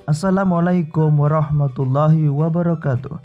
Assalamualaikum warahmatullahi wabarakatuh.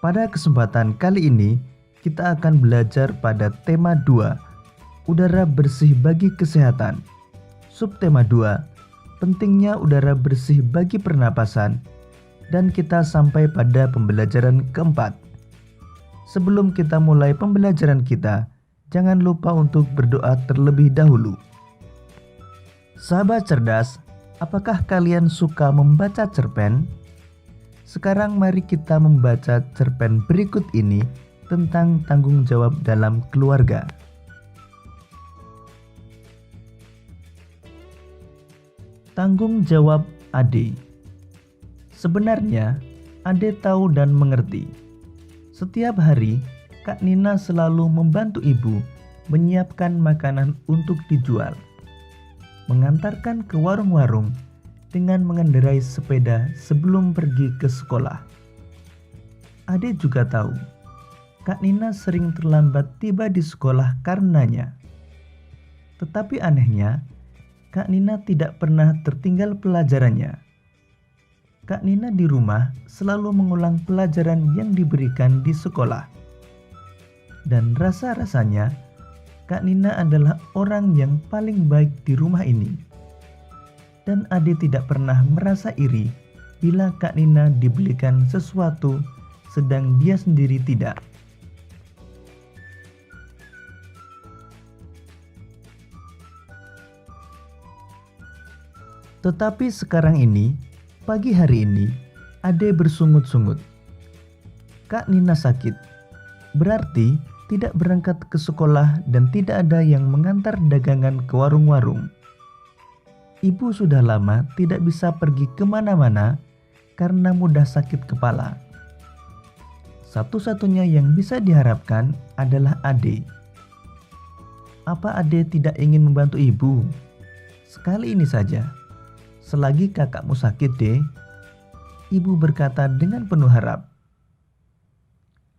Pada kesempatan kali ini, kita akan belajar pada tema 2, udara bersih bagi kesehatan. Subtema 2, pentingnya udara bersih bagi pernapasan. Dan kita sampai pada pembelajaran keempat. Sebelum kita mulai pembelajaran kita, jangan lupa untuk berdoa terlebih dahulu. Sahabat cerdas, apakah kalian suka membaca cerpen? Sekarang mari kita membaca cerpen berikut ini tentang tanggung jawab dalam keluarga. Tanggung jawab Ade. Sebenarnya, Ade tahu dan mengerti. Setiap hari, Kak Nina selalu membantu ibu menyiapkan makanan untuk dijual, mengantarkan ke warung-warung dengan mengendarai sepeda sebelum pergi ke sekolah. Ade juga tahu, Kak Nina sering terlambat tiba di sekolah karenanya. Tetapi anehnya, Kak Nina tidak pernah tertinggal pelajarannya. Kak Nina di rumah selalu mengulang pelajaran yang diberikan di sekolah. Dan rasa-rasanya, Kak Nina adalah orang yang paling baik di rumah ini. Dan Ade tidak pernah merasa iri bila Kak Nina dibelikan sesuatu sedang dia sendiri tidak. Tetapi sekarang ini, pagi hari ini, Ade bersungut-sungut. Kak Nina sakit, berarti tidak berangkat ke sekolah dan tidak ada yang mengantar dagangan ke warung-warung. Ibu sudah lama tidak bisa pergi kemana-mana karena mudah sakit kepala. Satu-satunya yang bisa diharapkan adalah Ade. Apa Ade tidak ingin membantu ibu? Sekali ini saja. Selagi kakakmu sakit deh, ibu berkata dengan penuh harap.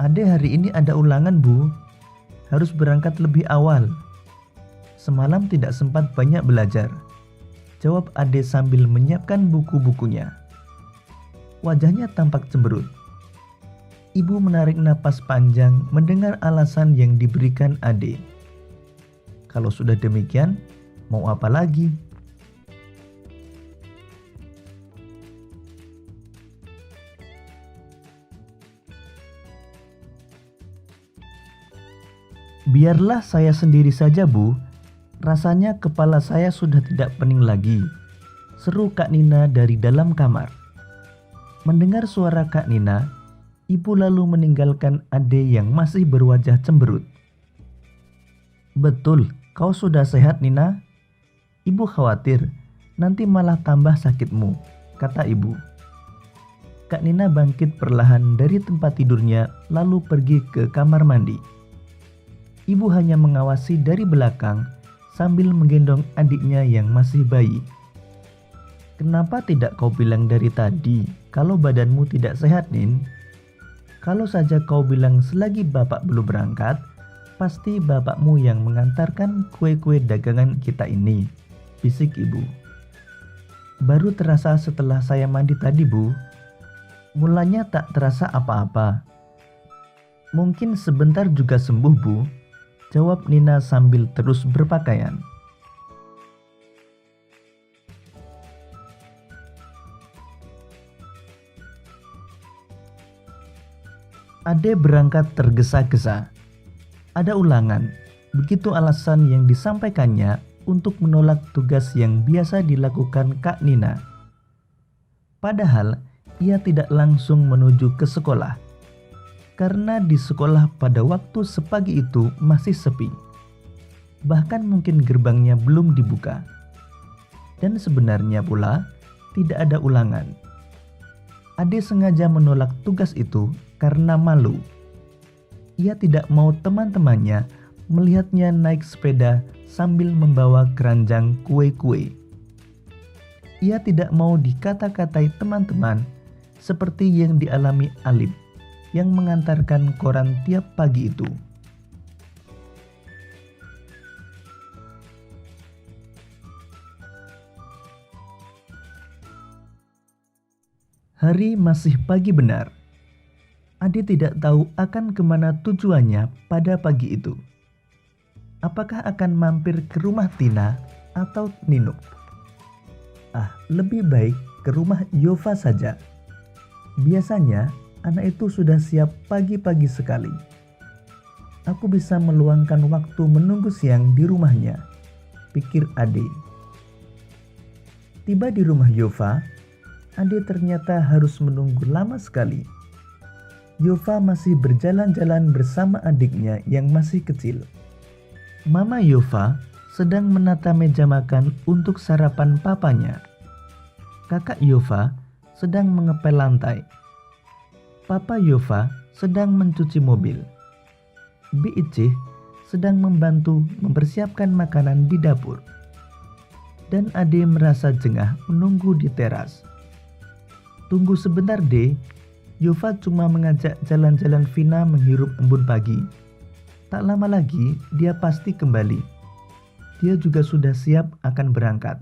Ade hari ini ada ulangan bu, harus berangkat lebih awal. Semalam tidak sempat banyak belajar, jawab Ade sambil menyiapkan buku-bukunya. Wajahnya tampak cemberut. Ibu menarik napas panjang mendengar alasan yang diberikan Ade. Kalau sudah demikian, mau apa lagi? Biarlah saya sendiri saja bu, rasanya kepala saya sudah tidak pening lagi, seru Kak Nina dari dalam kamar. Mendengar suara Kak Nina, ibu lalu meninggalkan Ade yang masih berwajah cemberut. Betul, kau sudah sehat Nina? Ibu khawatir, nanti malah tambah sakitmu, kata ibu. Kak Nina bangkit perlahan dari tempat tidurnya lalu pergi ke kamar mandi. Ibu hanya mengawasi dari belakang sambil menggendong adiknya yang masih bayi. Kenapa tidak kau bilang dari tadi kalau badanmu tidak sehat, Nin? Kalau saja kau bilang selagi bapak belum berangkat, pasti bapakmu yang mengantarkan kue-kue dagangan kita ini, bisik ibu. Baru terasa setelah saya mandi tadi, bu. Mulanya tak terasa apa-apa. Mungkin sebentar juga sembuh, bu, jawab Nina sambil terus berpakaian. Ade berangkat tergesa-gesa. Ada ulangan, begitu alasan yang disampaikannya untuk menolak tugas yang biasa dilakukan Kak Nina. Padahal ia tidak langsung menuju ke sekolah, karena di sekolah pada waktu sepagi itu masih sepi. Bahkan mungkin gerbangnya belum dibuka. Dan sebenarnya pula tidak ada ulangan. Ade sengaja menolak tugas itu karena malu. Ia tidak mau teman-temannya melihatnya naik sepeda sambil membawa keranjang kue-kue. Ia tidak mau dikata-katai teman-teman seperti yang dialami Alip yang mengantarkan koran tiap pagi itu. Hari masih pagi benar. Ade tidak tahu akan kemana tujuannya pada pagi itu. Apakah akan mampir ke rumah Tina atau Nino? Lebih baik ke rumah Yova saja. Biasanya anak itu sudah siap pagi-pagi sekali. Aku bisa meluangkan waktu menunggu siang di rumahnya, pikir Ade. Tiba di rumah Yova, Ade ternyata harus menunggu lama sekali. Yova masih berjalan-jalan bersama adiknya yang masih kecil. Mama Yova sedang menata meja makan untuk sarapan papanya. Kakak Yova sedang mengepel lantai. Papa Yova sedang mencuci mobil. Bi Icih sedang membantu mempersiapkan makanan di dapur. Dan Ade merasa jengah menunggu di teras. Tunggu sebentar deh, Yova cuma mengajak jalan-jalan Vina menghirup embun pagi. Tak lama lagi dia pasti kembali. Dia juga sudah siap akan berangkat,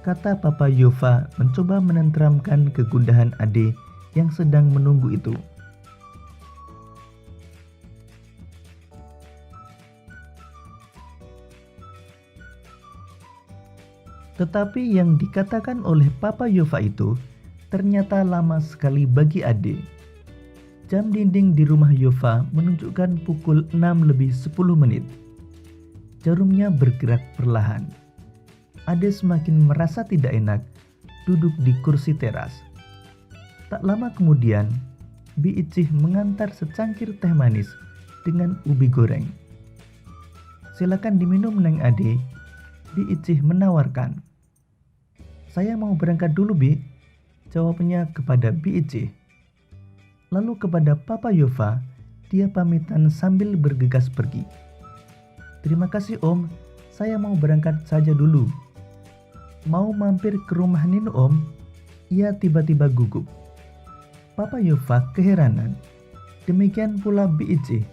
kata Papa Yova mencoba menenteramkan kegundahan Ade yang sedang menunggu itu. Tetapi yang dikatakan oleh Papa Yova itu ternyata lama sekali bagi Ade. Jam dinding di rumah Yova menunjukkan pukul 6:10. Jarumnya bergerak perlahan. Ade semakin merasa tidak enak duduk di kursi teras. Tak lama kemudian, Bi Icih mengantar secangkir teh manis dengan ubi goreng. Silakan diminum Neng Ade, Bi Icih menawarkan. Saya mau berangkat dulu Bi, jawabnya kepada Bi Icih. Lalu kepada Papa Yova, dia pamitan sambil bergegas pergi. Terima kasih Om, saya mau berangkat saja dulu. Mau mampir ke rumah Nino Om? Ia tiba-tiba gugup. Papa Yova keheranan. Demikian pula Bi Icih.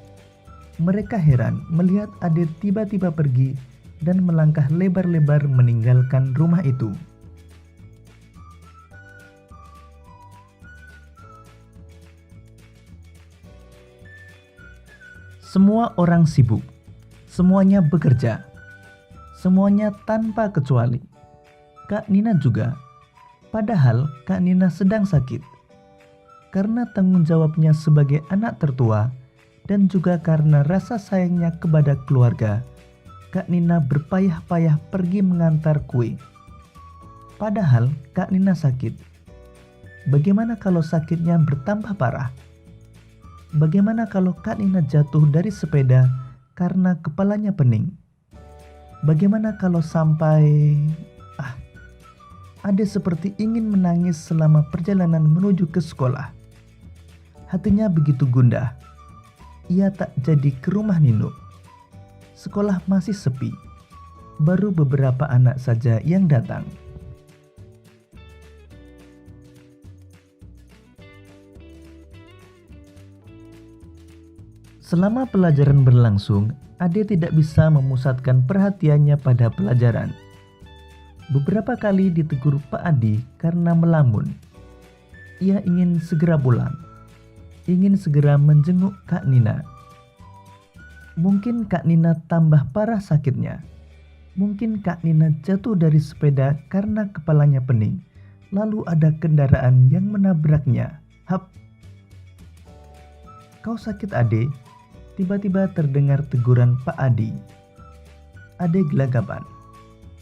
Mereka heran melihat Ade tiba-tiba pergi dan melangkah lebar-lebar meninggalkan rumah itu. Semua orang sibuk. Semuanya bekerja. Semuanya tanpa kecuali. Kak Nina juga. Padahal Kak Nina sedang sakit. Karena tanggung jawabnya sebagai anak tertua dan juga karena rasa sayangnya kepada keluarga, Kak Nina berpayah-payah pergi mengantar kue. Padahal Kak Nina sakit. Bagaimana kalau sakitnya bertambah parah? Bagaimana kalau Kak Nina jatuh dari sepeda karena kepalanya pening? Bagaimana kalau sampai... Ade seperti ingin menangis selama perjalanan menuju ke sekolah. Hatinya begitu gundah. Ia tak jadi ke rumah Nino. Sekolah masih sepi. Baru beberapa anak saja yang datang. Selama pelajaran berlangsung, Ade tidak bisa memusatkan perhatiannya pada pelajaran. Beberapa kali ditegur Pak Adi karena melamun. Ia ingin segera pulang. Ingin segera menjenguk Kak Nina. Mungkin Kak Nina tambah parah sakitnya. Mungkin Kak Nina jatuh dari sepeda karena kepalanya pening. Lalu ada kendaraan yang menabraknya. Hap! Kau sakit Ade? Tiba-tiba terdengar teguran Pak Adi. Ade gelagapan.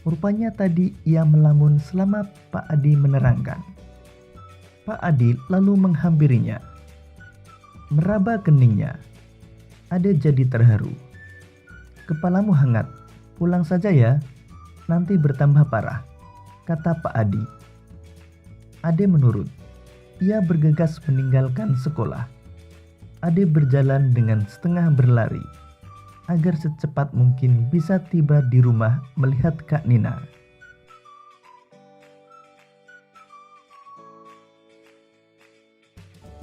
Rupanya tadi ia melamun selama Pak Adi menerangkan. Pak Adi lalu menghampirinya. Meraba keningnya. Ade jadi terharu. Kepalamu hangat, pulang saja ya, nanti bertambah parah, kata Pak Adi. Ade menurut. Ia bergegas meninggalkan sekolah. Ade berjalan dengan setengah berlari agar secepat mungkin bisa tiba di rumah melihat Kak Nina.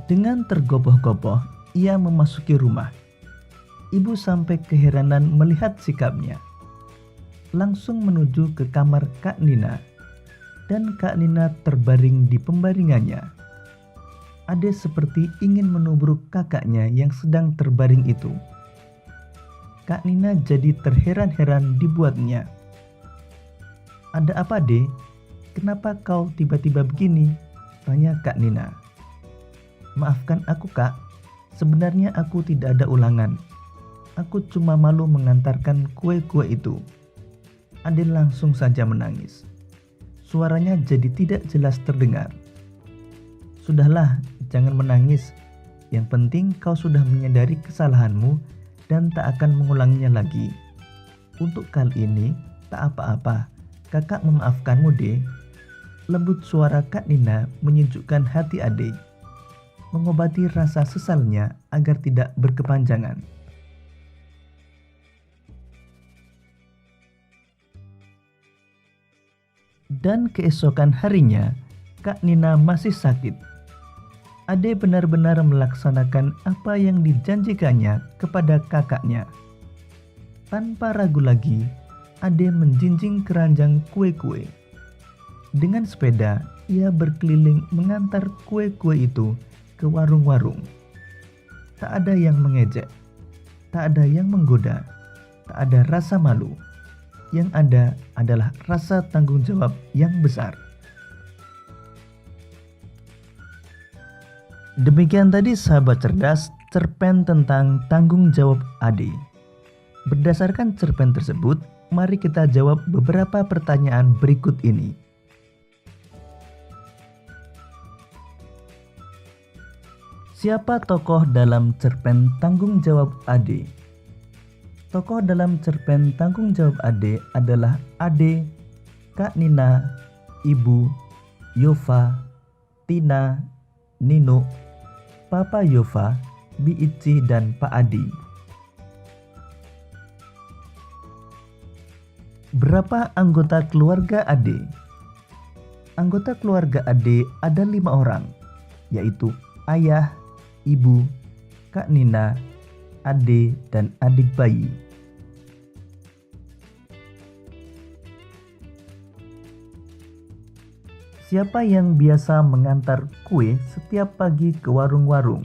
Dengan tergopoh-gopoh, ia memasuki rumah. Ibu sampai keheranan melihat sikapnya. Langsung menuju ke kamar Kak Nina. Dan Kak Nina terbaring di pembaringannya. Ade seperti ingin menubruk kakaknya yang sedang terbaring itu. Kak Nina jadi terheran-heran dibuatnya. "Ada apa, Dek? Kenapa kau tiba-tiba begini?" tanya Kak Nina. "Maafkan aku, Kak. Sebenarnya aku tidak ada ulangan. Aku cuma malu mengantarkan kue-kue itu." Ade langsung saja menangis. Suaranya jadi tidak jelas terdengar. "Sudahlah, jangan menangis. Yang penting kau sudah menyadari kesalahanmu dan tak akan mengulanginya lagi. Untuk kali ini, tak apa-apa. Kakak memaafkanmu, Dek." Lembut suara Kak Nina menyejukkan hati Ade, mengobati rasa sesalnya agar tidak berkepanjangan. Dan keesokan harinya, Kak Nina masih sakit. Ade benar-benar melaksanakan apa yang dijanjikannya kepada kakaknya. Tanpa ragu lagi, Ade menjinjing keranjang kue-kue. Dengan sepeda, ia berkeliling mengantar kue-kue itu ke warung-warung. Tak ada yang mengejek, tak ada yang menggoda, tak ada rasa malu. Yang ada adalah rasa tanggung jawab yang besar. Demikian tadi sahabat cerdas, cerpen tentang tanggung jawab Ade. Berdasarkan cerpen tersebut, mari kita jawab beberapa pertanyaan berikut ini. Siapa tokoh dalam cerpen tanggung jawab Ade? Tokoh dalam cerpen tanggung jawab Ade adalah Ade, Kak Nina, Ibu, Yova, Tina, Nino, Papa Yova, Bi Ici, dan Pak Adi. Berapa anggota keluarga Ade? Anggota keluarga Ade ada 5 orang, yaitu ayah, ibu, Kak Nina, Ade, dan adik bayi. Siapa yang biasa mengantar kue setiap pagi ke warung-warung?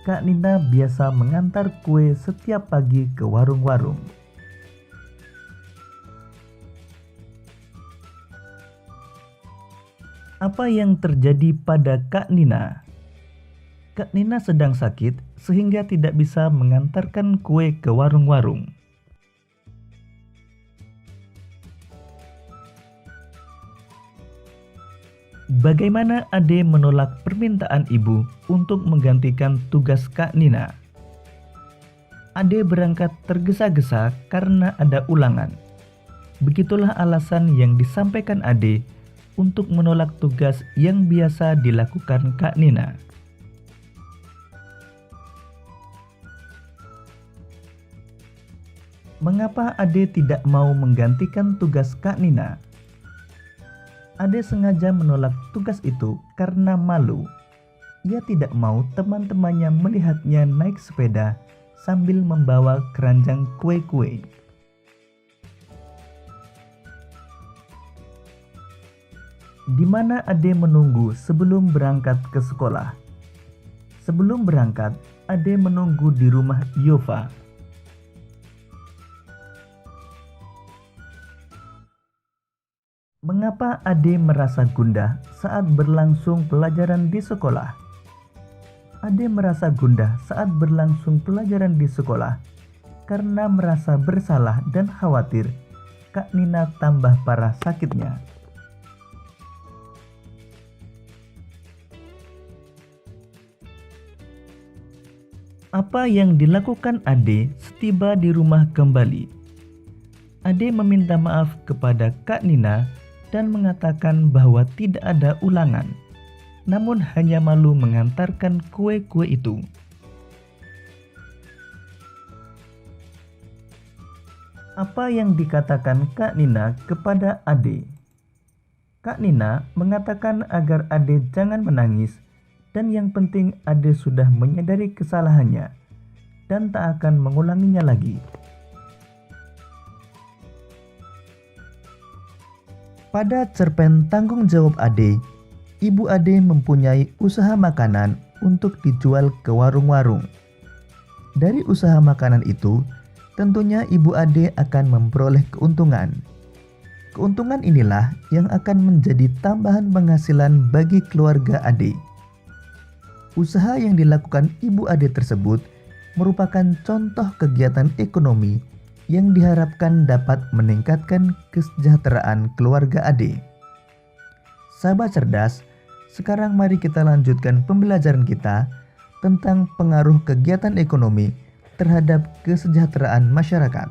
Kak Nina biasa mengantar kue setiap pagi ke warung-warung. Apa yang terjadi pada Kak Nina? Kak Nina sedang sakit sehingga tidak bisa mengantarkan kue ke warung-warung. Bagaimana Ade menolak permintaan ibu untuk menggantikan tugas Kak Nina? Ade berangkat tergesa-gesa karena ada ulangan. Begitulah alasan yang disampaikan Ade untuk menolak tugas yang biasa dilakukan Kak Nina. Mengapa Ade tidak mau menggantikan tugas Kak Nina? Ade sengaja menolak tugas itu karena malu. Ia tidak mau teman-temannya melihatnya naik sepeda sambil membawa keranjang kue-kue. Di mana Ade menunggu sebelum berangkat ke sekolah? Sebelum berangkat, Ade menunggu di rumah Yova. Mengapa Ade merasa gundah saat berlangsung pelajaran di sekolah? Ade merasa gundah saat berlangsung pelajaran di sekolah karena merasa bersalah dan khawatir Kak Nina tambah parah sakitnya. Apa yang dilakukan Ade setiba di rumah kembali? Ade meminta maaf kepada Kak Nina dan mengatakan bahwa tidak ada ulangan, namun hanya malu mengantarkan kue-kue itu. Apa yang dikatakan Kak Nina kepada Ade? Kak Nina mengatakan agar Ade jangan menangis dan yang penting Ade sudah menyadari kesalahannya dan tak akan mengulanginya lagi. Pada cerpen tanggung jawab Ade, Ibu Ade mempunyai usaha makanan untuk dijual ke warung-warung. Dari usaha makanan itu, tentunya Ibu Ade akan memperoleh keuntungan. Keuntungan inilah yang akan menjadi tambahan penghasilan bagi keluarga Ade. Usaha yang dilakukan Ibu Ade tersebut merupakan contoh kegiatan ekonomi yang diharapkan dapat meningkatkan kesejahteraan keluarga Ade. Sahabat cerdas, sekarang mari kita lanjutkan pembelajaran kita tentang pengaruh kegiatan ekonomi terhadap kesejahteraan masyarakat.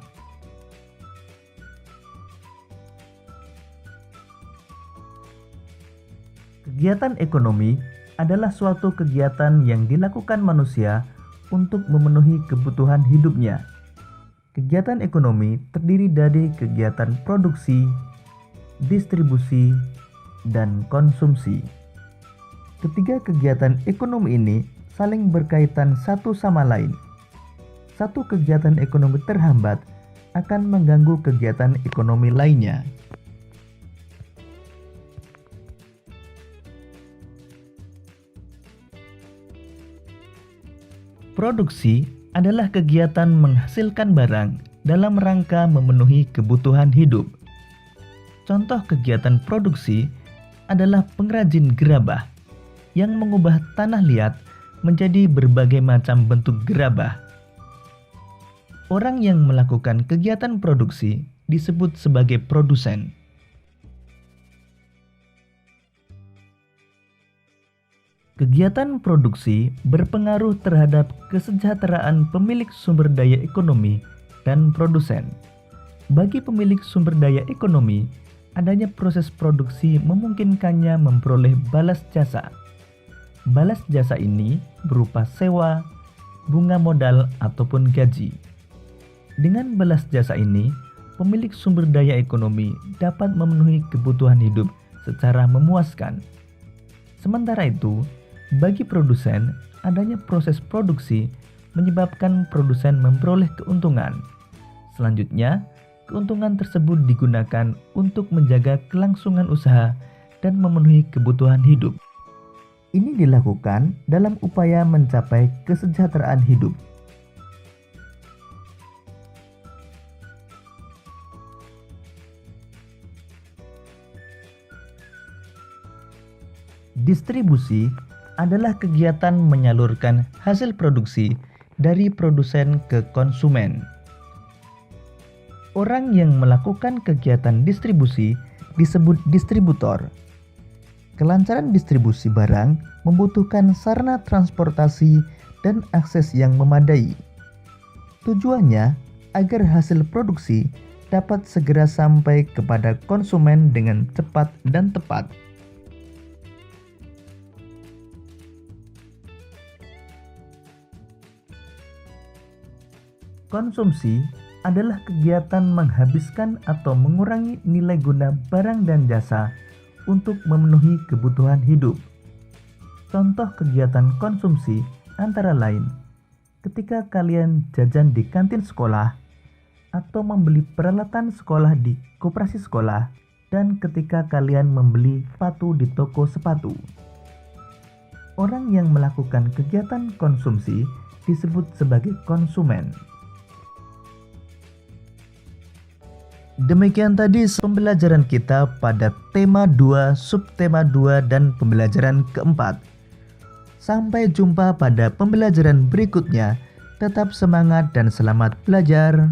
Kegiatan ekonomi adalah suatu kegiatan yang dilakukan manusia untuk memenuhi kebutuhan hidupnya. Kegiatan ekonomi terdiri dari kegiatan produksi, distribusi, dan konsumsi. Ketiga kegiatan ekonomi ini saling berkaitan satu sama lain. Satu kegiatan ekonomi terhambat akan mengganggu kegiatan ekonomi lainnya. Produksi adalah kegiatan menghasilkan barang dalam rangka memenuhi kebutuhan hidup. Contoh kegiatan produksi adalah pengrajin gerabah yang mengubah tanah liat menjadi berbagai macam bentuk gerabah. Orang yang melakukan kegiatan produksi disebut sebagai produsen. Kegiatan produksi berpengaruh terhadap kesejahteraan pemilik sumber daya ekonomi dan produsen. Bagi pemilik sumber daya ekonomi, adanya proses produksi memungkinkannya memperoleh balas jasa. Balas jasa ini berupa sewa, bunga modal, ataupun gaji. Dengan balas jasa ini, pemilik sumber daya ekonomi dapat memenuhi kebutuhan hidup secara memuaskan. Sementara itu, bagi produsen, adanya proses produksi menyebabkan produsen memperoleh keuntungan. Selanjutnya, keuntungan tersebut digunakan untuk menjaga kelangsungan usaha dan memenuhi kebutuhan hidup. Ini dilakukan dalam upaya mencapai kesejahteraan hidup. Distribusi adalah kegiatan menyalurkan hasil produksi dari produsen ke konsumen. Orang yang melakukan kegiatan distribusi disebut distributor. Kelancaran distribusi barang membutuhkan sarana transportasi dan akses yang memadai. Tujuannya agar hasil produksi dapat segera sampai kepada konsumen dengan cepat dan tepat. Konsumsi adalah kegiatan menghabiskan atau mengurangi nilai guna barang dan jasa untuk memenuhi kebutuhan hidup. Contoh kegiatan konsumsi antara lain ketika kalian jajan di kantin sekolah atau membeli peralatan sekolah di koperasi sekolah, dan ketika kalian membeli sepatu di toko sepatu. Orang yang melakukan kegiatan konsumsi disebut sebagai konsumen. Demikian tadi pembelajaran kita pada tema 2, subtema 2, dan pembelajaran keempat. Sampai jumpa pada pembelajaran berikutnya. Tetap semangat dan selamat belajar.